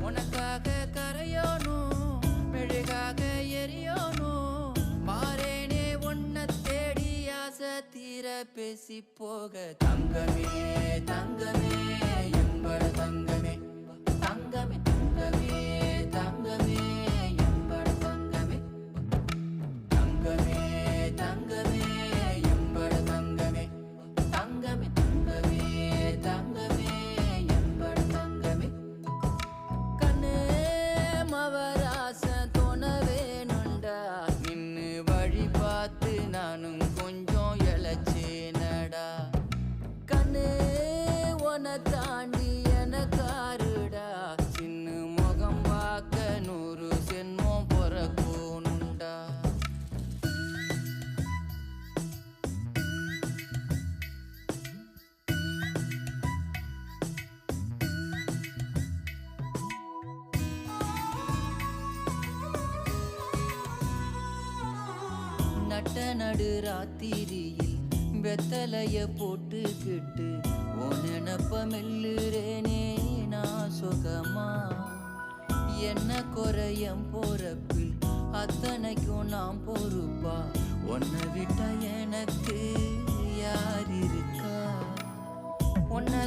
உனக்காக கரையோனும் மெழுகாக எரியோனும் மாறேனே உன்னை தேடி ஆசை தீர பேசி போக தங்கமே தங்கமே எம்பட தங்கமே தங்கமே தங்கமே தங்கமே எம்பட தங்கமே தங்கமே தங்கமே எம்பட தங்கமே தங்கமே தங்கமே தங்கமே எம்பட தங்கமே கண்ணே மவராசன் தோண வேணுண்டா நின்னு வழி பார்த்து நானும் கொஞ்சம் இழைச்சேனடா கண்ணே உன தாண்டி எனக்காருடா சின்ன முகம் பார்க்க 100 சென்மம் பொறக்கோனுண்டா நட்ட நடு ராத்திரியில் வெத்தலைய போட்டுக்கிட்டு உன் நினப்ப மெல்லுறேனே நான் சுகமா என்ன குறையம் போறப்பில் அத்தனைக்கும் நான் பொறுப்பா உன்னை விட்டா எனக்கு யார் இருக்கா உன்னை